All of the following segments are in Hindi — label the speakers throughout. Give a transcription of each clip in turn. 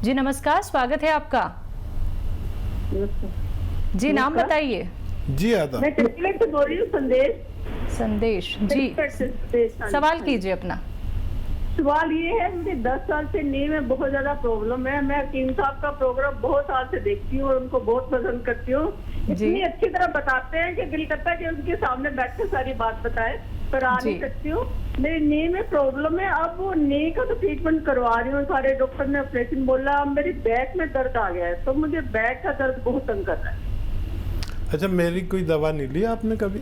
Speaker 1: जी नमस्कार, स्वागत है आपका। जी नाम बताइए।
Speaker 2: जी आदा,
Speaker 3: मैं चंडीगढ़ से बोल रही हूँ।
Speaker 1: संदेश जी, सवाल कीजिए अपना।
Speaker 3: सवाल ये है, मुझे 10 साल से नी में बहुत ज्यादा प्रॉब्लम है। मैं हकीम साहब का प्रोग्राम बहुत साल से देखती हूँ और उनको बहुत पसंद करती हूँ। इतनी अच्छी तरह बताते हैं कि दिल करता है कि उनके सामने बैठ कर सारी बात बताए, पर आ नहीं सकती हूँ। मेरी नी में प्रॉब्लम है। अब वो नी का तो ट्रीटमेंट करवा रही हूँ, सारे डॉक्टर ने ऑपरेशन बोला। अब मेरी बैक में दर्द आ गया है, तो मुझे बैक का दर्द बहुत तंग कर रहा है।
Speaker 2: अच्छा, मेरी कोई दवा नहीं ली आपने कभी?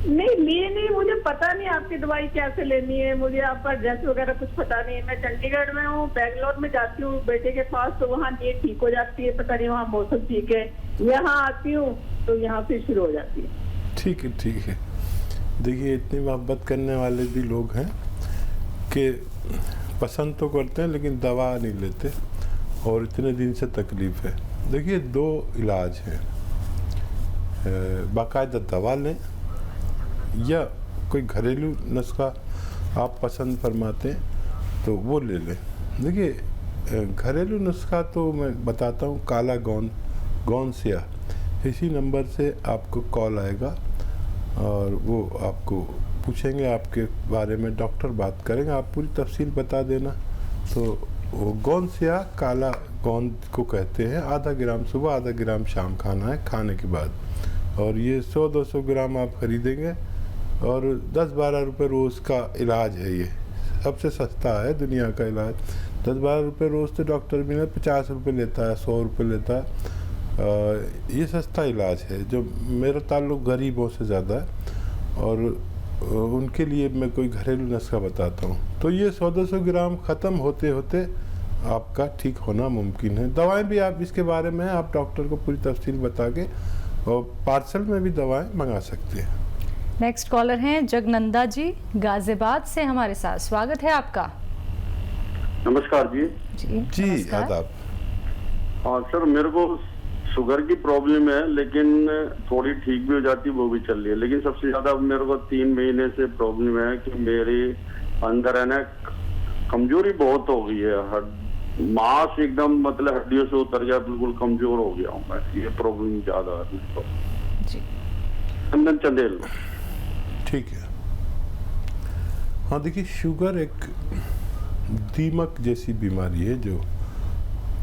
Speaker 3: नहीं, मुझे पता नहीं आपकी दवाई कैसे लेनी है। मुझे आपका एड्रेस वगैरह कुछ पता नहीं है। मैं चंडीगढ़ में हूँ, बेंगलोर में जाती हूँ बेटे के पास, तो वहाँ नींद ठीक हो जाती है। पता नहीं वहाँ मौसम ठीक है। यहाँ आती हूँ तो यहाँ फिर शुरू हो जाती है।
Speaker 2: ठीक है, ठीक है। देखिए, इतनी मोहब्बत करने वाले भी लोग हैं कि पसंद तो करते हैं लेकिन दवा नहीं लेते, और इतने दिन से तकलीफ़ है। देखिए, 2 इलाज हैं, बाकायदा दवा लें या कोई घरेलू नुस्खा आप पसंद फरमाते हैं तो वो ले लें। देखिए, घरेलू नुस्खा तो मैं बताता हूँ, काला गोंद स्याह, इसी नंबर से आपको कॉल आएगा और वो आपको पूछेंगे आपके बारे में, डॉक्टर बात करेंगे, आप पूरी तफसील बता देना। तो वो गोंद स्याह, काला गोंद को कहते हैं। आधा ग्राम सुबह, आधा ग्राम शाम खाना है खाने के बाद, और ये 100-200 ग्राम आप खरीदेंगे और 10-12 रुपये रोज़ का इलाज है। ये सबसे सस्ता है दुनिया का इलाज। 10-12 रुपये रोज़ तो डॉक्टर भी ना 50 रुपये लेता है, 100 रुपये लेता है। ये सस्ता इलाज है। जो मेरा ताल्लुक़ गरीबों से ज़्यादा है और उनके लिए मैं कोई घरेलू नुस्खा बताता हूँ। तो ये 100-200 ग्राम ख़त्म होते होते आपका ठीक होना मुमकिन है। दवाएं भी आप इसके बारे में आप डॉक्टर को पूरी तफसील बता के और पार्सल में भी दवाएं मंगा सकते हैं।
Speaker 1: नेक्स्ट कॉलर हैं जगनंदा जी, गाजियाबाद से हमारे साथ। स्वागत है आपका।
Speaker 4: नमस्कार जी।
Speaker 2: जी आदाब।
Speaker 4: हाँ सर, मेरे को शुगर की प्रॉब्लम है, लेकिन थोड़ी ठीक भी हो जाती है, वो भी चल रही है। लेकिन सबसे ज्यादा मेरे को 3 महीने से प्रॉब्लम है कि मेरे अंदर है ना कमजोरी बहुत हो गई है। मांस एकदम मतलब हड्डियों से उतर गया, बिल्कुल कमजोर हो गया हूँ मैं। ये प्रॉब्लम ज्यादा है
Speaker 1: जी।
Speaker 4: चंदन चंदेल।
Speaker 2: ठीक है। हाँ, देखिए, शुगर एक दीमक जैसी बीमारी है जो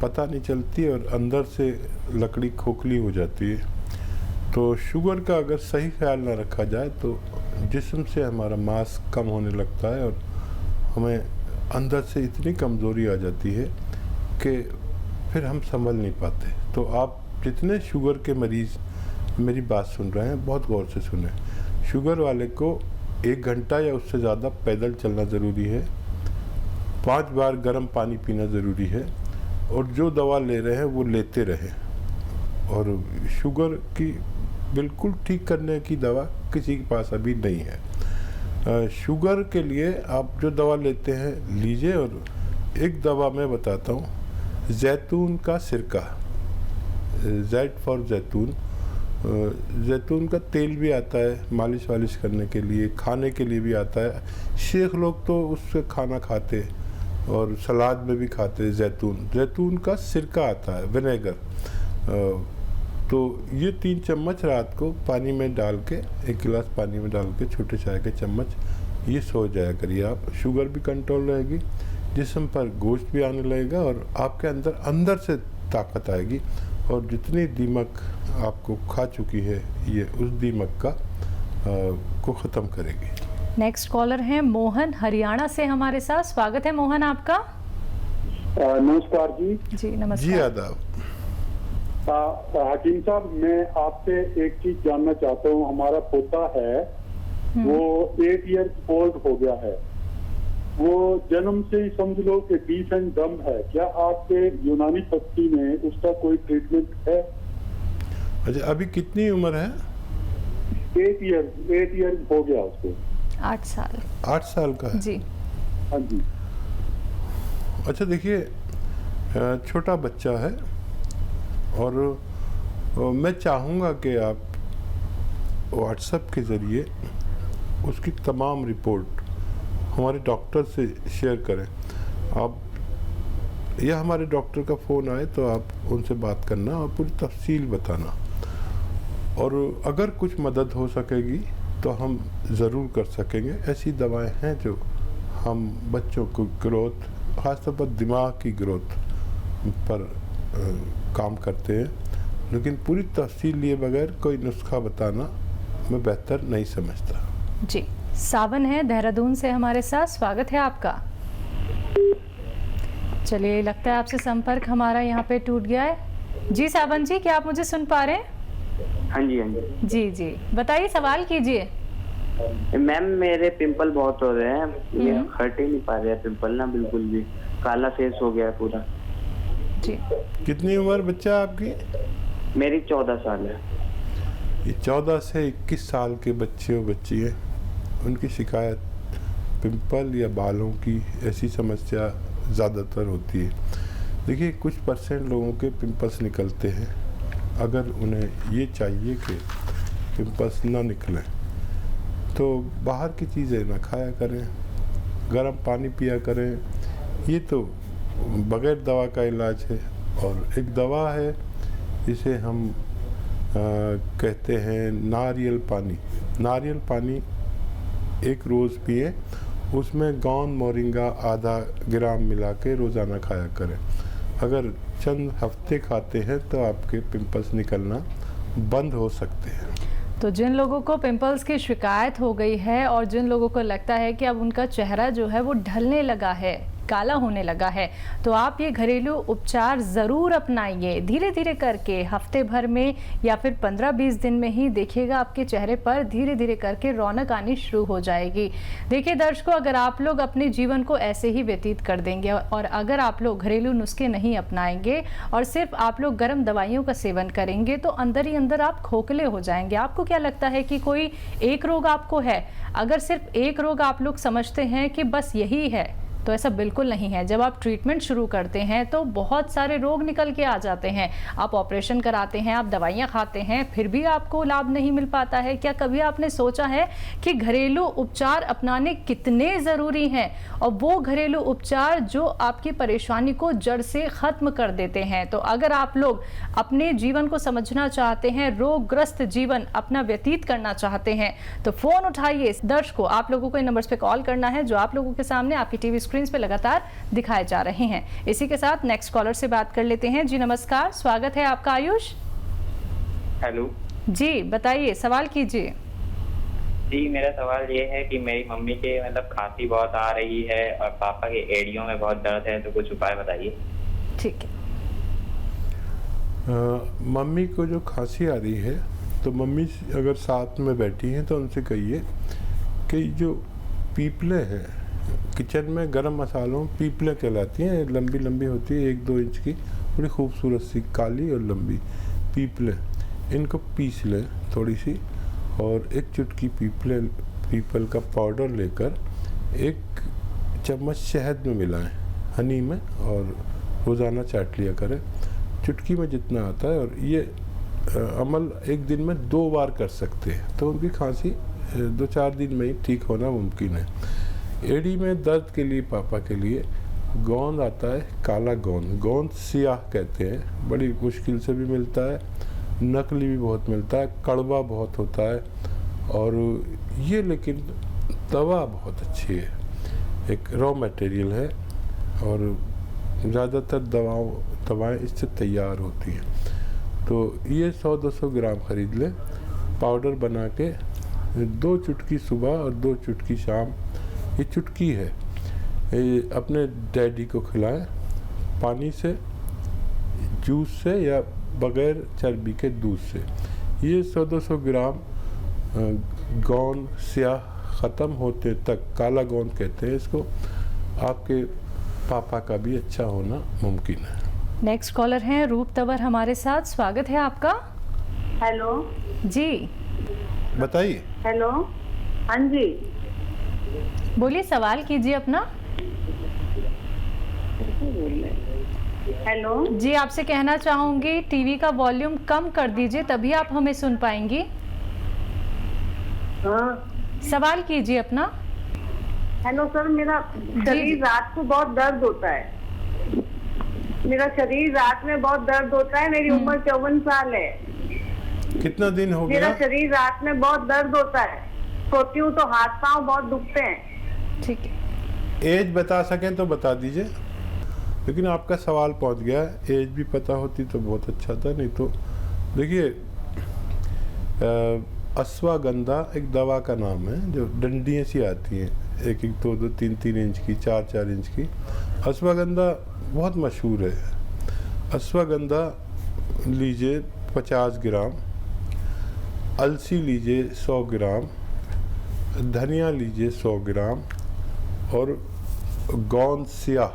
Speaker 2: पता नहीं चलती और अंदर से लकड़ी खोखली हो जाती है। तो शुगर का अगर सही ख्याल ना रखा जाए तो जिस्म से हमारा मांस कम होने लगता है और हमें अंदर से इतनी कमज़ोरी आ जाती है कि फिर हम संभल नहीं पाते। तो आप जितने शुगर के मरीज़ मेरी बात सुन रहे हैं, बहुत गौर से सुने। शुगर वाले को 1 घंटा या उससे ज़्यादा पैदल चलना ज़रूरी है, 5 बार गर्म पानी पीना ज़रूरी है, और जो दवा ले रहे हैं वो लेते रहें। और शुगर की बिल्कुल ठीक करने की दवा किसी के पास अभी नहीं है। शुगर के लिए आप जो दवा लेते हैं लीजिए। और एक दवा मैं बताता हूँ, जैतून का सिरका, जैट फॉर जैतून। जैतून का तेल भी आता है मालिश वालिश करने के लिए, खाने के लिए भी आता है। शेख लोग तो उससे खाना खाते और सलाद में भी खाते। जैतून का सिरका आता है, विनेगर। तो ये 3 चम्मच रात को पानी में डाल के, 1 गिलास पानी में डाल के, छोटे चाय के चम्मच, ये सो जाया करिए आप। शुगर भी कंट्रोल रहेगी, जिस्म पर गोश्त भी आने लगेगा और आपके अंदर से ताकत आएगी, और जितनी दीमक आपको खा चुकी है ये उस दीमक का को ख़त्म करेगी।
Speaker 1: नेक्स्ट कॉलर हैं मोहन, हरियाणा से हमारे साथ। स्वागत है मोहन आपका।
Speaker 5: नमस्कार जी।
Speaker 1: जी नमस्कार।
Speaker 2: जी आदाब।
Speaker 5: हकीम साहब, मैं आपसे एक चीज जानना चाहता हूँ। हमारा पोता है, वो 8 ईयर्स ओल्ड हो गया है। वो जन्म से ही समझ लो कि डीफ एंड डम है। क्या आपके यूनानी पद्धति में उसका कोई ट्रीटमेंट है?
Speaker 2: अच्छा, अभी कितनी उम्र है?
Speaker 5: 8 ईयर्स हो गया उसको।
Speaker 1: 8 साल।
Speaker 2: 8 साल का है
Speaker 1: जी।
Speaker 5: हाँ जी।
Speaker 2: अच्छा, देखिए, छोटा बच्चा है और मैं चाहूँगा कि आप व्हाट्सएप के ज़रिए उसकी तमाम रिपोर्ट हमारे डॉक्टर से शेयर करें। आप या हमारे डॉक्टर का फ़ोन आए तो आप उनसे बात करना और पूरी तफसील बताना। और अगर कुछ मदद हो सकेगी तो हम ज़रूर कर सकेंगे। ऐसी दवाएं हैं जो हम बच्चों को ग्रोथ, ख़ासतौर पर दिमाग की ग्रोथ पर काम करते हैं, लेकिन पूरी तफसील लिए बगैर कोई नुस्खा बताना मैं बेहतर नहीं समझता।
Speaker 1: जी, सावन है देहरादून से हमारे साथ, स्वागत है आपका। चलिए, लगता है आपसे संपर्क हमारा यहाँ पे टूट गया है। जी सावन जी, क्या आप मुझे सुन पा रहे हैं?
Speaker 6: हाँ जी, हाँ जी।
Speaker 1: जी जी, बताइए, सवाल कीजिए।
Speaker 6: मैम मेरे पिंपल बहुत हो रहे हैं, ये हट ही नहीं पा रहे हैं पिंपल ना, बिल्कुल भी काला फेस हो गया है पूरा।
Speaker 1: जी,
Speaker 2: कितनी उम्र बच्चा आपकी?
Speaker 6: मेरी 14 साल है।
Speaker 2: ये 14 से 21 साल के बच्चे और बच्ची हैं, उनकी शिकायत पिंपल या बालों की ऐसी समस्या ज़्यादातर होती है। देखिए, कुछ % लोगों के पिंपल्स निकलते हैं। अगर उन्हें ये चाहिए कि पिंपल्स ना निकलें तो बाहर की चीज़ें ना खाया करें, गर्म पानी पिया करें। ये तो बगैर दवा का इलाज है। और एक दवा है जिसे हम कहते हैं नारियल पानी। नारियल पानी एक रोज़ पिए, उसमें गोंद मोरिंगा आधा ग्राम मिला के रोज़ाना खाया करें। अगर चंद हफ्ते खाते हैं तो आपके पिंपल्स निकलना बंद हो सकते हैं।
Speaker 1: तो जिन लोगों को पिंपल्स की शिकायत हो गई है और जिन लोगों को लगता है कि अब उनका चेहरा जो है वो ढलने लगा है, काला होने लगा है, तो आप ये घरेलू उपचार ज़रूर अपनाइए। धीरे धीरे करके हफ्ते भर में या फिर 15-20 दिन में ही देखिएगा आपके चेहरे पर धीरे धीरे करके रौनक आनी शुरू हो जाएगी। देखिए दर्शकों, अगर आप लोग अपने जीवन को ऐसे ही व्यतीत कर देंगे और अगर आप लोग घरेलू नुस्खे नहीं अपनाएंगे और सिर्फ आप लोग गर्म दवाइयों का सेवन करेंगे तो अंदर ही अंदर आप खोखले हो जाएंगे। आपको क्या लगता है कि कोई एक रोग आपको है? अगर सिर्फ एक रोग आप लोग समझते हैं कि बस यही है, तो ऐसा बिल्कुल नहीं है। जब आप ट्रीटमेंट शुरू करते हैं तो बहुत सारे रोग निकल के आ जाते हैं। आप ऑपरेशन कराते हैं, आप दवाइयाँ खाते हैं, फिर भी आपको लाभ नहीं मिल पाता है। क्या कभी आपने सोचा है कि घरेलू उपचार अपनाने कितने ज़रूरी हैं, और वो घरेलू उपचार जो आपकी परेशानी को जड़ से ख़त्म कर देते हैं? तो अगर आप लोग अपने जीवन को समझना चाहते हैं, रोगग्रस्त जीवन अपना व्यतीत करना चाहते हैं, तो फ़ोन उठाइए। दर्शकों, आप लोगों को इन नंबर्स पे कॉल करना है जो आप लोगों के सामने आपकी टीवी स्क्रीन पे लगातार दिखाए जा रहे हैं। इसी के साथ नेक्स्ट कॉलर से बात कर लेते हैं। जी नमस्कार, स्वागत है आपका आयुष।
Speaker 7: हेलो
Speaker 1: जी, बताइए, सवाल कीजिए।
Speaker 7: जी, मेरा सवाल ये है कि मेरी मम्मी के मतलब खांसी बहुत आ रही है और पापा के एड़ियों में बहुत दर्द है, तो कुछ उपाय बताइए।
Speaker 1: ठीक है।
Speaker 2: मम्मी को जो खांसी आ रही है तो मम्मी अगर साथ में बैठी हैं तो उनसे कहिए कि जो पीपले हैं किचन में, गरम मसालों पीपले कहलाती हैं, लंबी लंबी होती है, 1-2 इंच की, बड़ी खूबसूरत सी काली और लंबी पीपले, इनको पीस लें थोड़ी सी, और एक चुटकी पीपल का पाउडर लेकर 1 चम्मच शहद में मिलाएं, हनी में, और रोज़ाना चाट लिया करें। चुटकी में जितना आता है, और ये अमल 1 दिन में 2 बार कर सकते हैं, तो उनकी खांसी 2-4 दिन में ही ठीक होना मुमकिन है। एड़ी में दर्द के लिए पापा के लिए गोंद आता है, काला गोंद सियाह कहते हैं, बड़ी मुश्किल से भी मिलता है, नकली भी बहुत मिलता है, कड़वा बहुत होता है, और ये लेकिन दवा बहुत अच्छी है, एक रॉ मटेरियल है, और ज़्यादातर दवाएं इससे तैयार होती हैं। तो ये 100-200 ग्राम ख़रीद लें, पाउडर बना के 2 चुटकी सुबह और 2 चुटकी शाम, ये चुटकी है, ये अपने डैडी को खिलाएं, पानी से, जूस से या बग़ैर चर्बी के दूध से। ये 100-200 ग्राम गोंद स्याह ख़त्म होते तक, काला गोंद कहते हैं इसको, आपके पापा का भी अच्छा होना मुमकिन है।
Speaker 1: नेक्स्ट कॉलर हैं रूप तंवर हमारे साथ, स्वागत है आपका।
Speaker 3: हेलो
Speaker 1: जी
Speaker 2: बताइए।
Speaker 3: हेलो, हाँ जी,
Speaker 1: बोलिए, सवाल कीजिए अपना।
Speaker 3: हेलो
Speaker 1: जी, आपसे कहना चाहूंगी टीवी का वॉल्यूम कम कर दीजिए, तभी आप हमें सुन पाएंगी।
Speaker 3: हाँ,
Speaker 1: सवाल कीजिए अपना।
Speaker 3: हेलो सर, मेरा शरीर रात को बहुत दर्द होता है। मेरा शरीर रात में बहुत दर्द होता है। मेरी उम्र 54 साल है।
Speaker 2: कितना दिन हो
Speaker 3: मेरा
Speaker 2: गया?
Speaker 3: शरीर रात में बहुत दर्द होता है। सोती हूँ तो हाथ पांव बहुत दुखते हैं।
Speaker 1: ठीक है।
Speaker 2: एज बता सकें तो बता दीजिए, लेकिन आपका सवाल पहुंच गया। एज भी पता होती तो बहुत अच्छा था, नहीं तो देखिए अश्वगंधा एक दवा का नाम है जो डंडियाँ सी आती हैं, 1-1, 2-2, 3-3 इंच की, 4-4 इंच की। अश्वगंधा बहुत मशहूर है। अश्वगंधा लीजिए 50 ग्राम, अलसी लीजिए 100 ग्राम, धनिया लीजिए 100 ग्राम, और गोंद स्याह,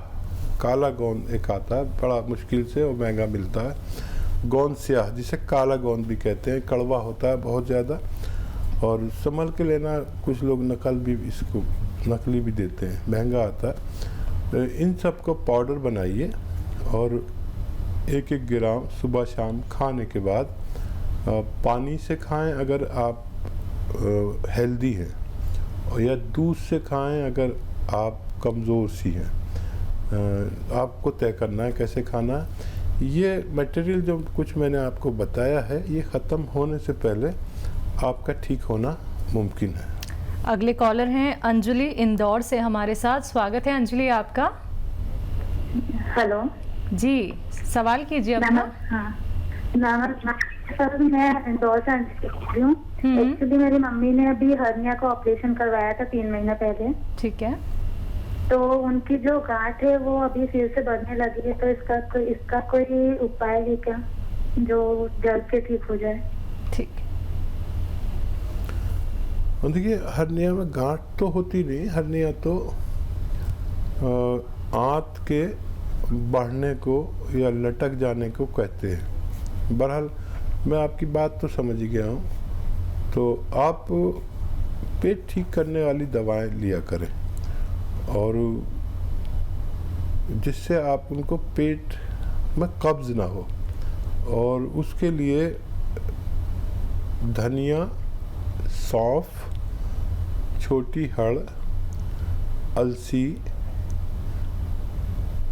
Speaker 2: काला गोंद एक आता है, बड़ा मुश्किल से और महंगा मिलता है। गोंद स्याह जिसे काला गोंद भी कहते हैं, कड़वा होता है बहुत ज़्यादा, और संभल के लेना। कुछ लोग नकली भी देते हैं, महंगा आता है। इन सब को पाउडर बनाइए और 1-1 ग्राम सुबह शाम खाने के बाद पानी से खाएं अगर आप हेल्दी हैं, या दूध से खाएं अगर आप कमज़ोर सी हैं। आपको तय करना है कैसे खाना है। ये मटेरियल जो कुछ मैंने आपको बताया है, ये ख़त्म होने से पहले आपका ठीक होना मुमकिन है।
Speaker 1: अगले कॉलर हैं अंजलि इंदौर से हमारे साथ। स्वागत है अंजलि आपका।
Speaker 8: हेलो
Speaker 1: जी, सवाल कीजिए अपना।
Speaker 8: हाँ सर, मैं इंदौर से अंजलि बोल रही हूँ। एक्चुअली मेरी मम्मी ने अभी हर्निया का ऑपरेशन करवाया था 3 महीने पहले।
Speaker 1: ठीक है।
Speaker 8: तो उनकी जो गांठ है वो अभी फिर से बढ़ने लगी है, तो इसका कोई उपाय है क्या जो जल्द से ठीक हो जाए?
Speaker 1: ठीक।
Speaker 2: और देखिए हर्निया में गांठ तो होती नहीं, हर्निया तो आंत के बढ़ने को या लटक जाने को कहते हैं। बहरहाल मैं आपकी बात तो समझ गया हूँ। तो आप पेट ठीक करने वाली दवाएं लिया करें, और जिससे आप उनको पेट में कब्ज़ ना हो, और उसके लिए धनिया, सौंफ, छोटी हड़, अलसी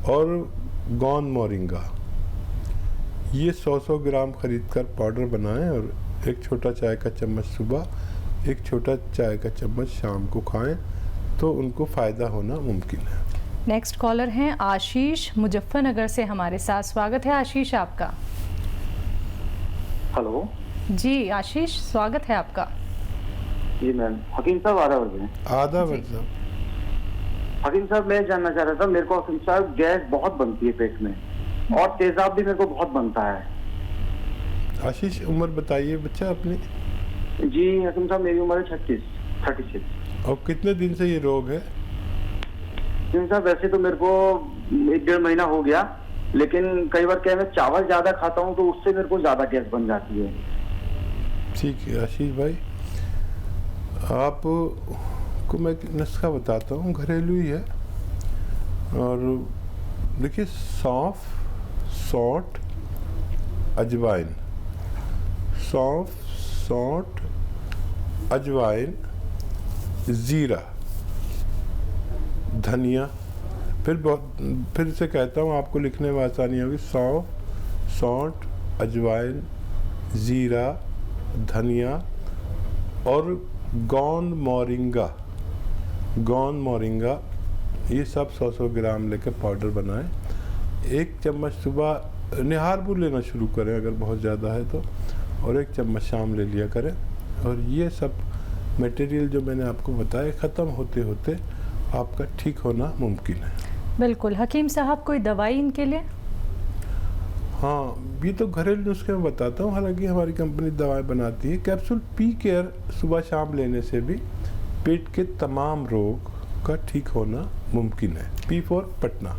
Speaker 2: और गोंद मोरिंगा, ये 100-100 ग्राम खरीद कर पाउडर बनाएं और 1 छोटा चाय का चम्मच सुबह, 1 छोटा चाय का चम्मच शाम को खाएं, तो उनको फ़ायदा होना मुमकिन है।
Speaker 1: नेक्स्ट कॉलर हैं आशीष मुजफ्फरनगर से हमारे साथ। स्वागत है आशीष आपका।
Speaker 9: हेलो
Speaker 1: जी आशीष, स्वागत है आपका।
Speaker 9: जी मैम, हकीम साहब
Speaker 2: आदाब साहब।
Speaker 9: हकीम साहब, मैं जानना चाह रहा था, मेरे को हकीम साहब गैस बहुत बनती है पेट में, और तेजाब भी मेरे को बहुत बनता है।
Speaker 2: आशीष, उम्र बताइए बच्चा अपनी।
Speaker 9: जी हकीम साहब, मेरी उम्र है 36।
Speaker 2: और कितने दिन से ये रोग है?
Speaker 9: हकीम साहब, वैसे तो मेरे को 1-1.5 महीना हो गया, लेकिन कई बार क्या है, मैं चावल ज्यादा खाता हूँ तो उससे मेरे को ज्यादा गैस बन जाती है।
Speaker 2: ठीक है आशीष भाई, आपको मैं नुस्खा बताता हूँ, घरेलू ही है। और देखिए सौंफ, सौंठ, अजवाइन, सौंफ, सौंठ, अजवाइन, जीरा, धनिया, फिर से कहता हूँ आपको लिखने में आसानी होगी। सौंफ, सौंठ, अजवाइन, जीरा, धनिया और गोंद मोरिंगा, ये सब 100-100 ग्राम लेकर पाउडर बनाएं। 1 चम्मच सुबह निहारपुर लेना शुरू करें अगर बहुत ज़्यादा है तो, और 1 चम्मच शाम ले लिया करें। और ये सब मटेरियल जो मैंने आपको बताया, ख़त्म होते होते आपका ठीक होना मुमकिन है।
Speaker 1: बिल्कुल। हकीम साहब, कोई दवाई इनके लिए?
Speaker 2: हाँ, ये तो घरेलू नुस्खे में बताता हूँ, हालांकि हमारी कंपनी दवाएं बनाती है। कैप्सूल पी केयर सुबह शाम लेने से भी पेट के तमाम रोग का ठीक होना मुमकिन है। P4 पटना।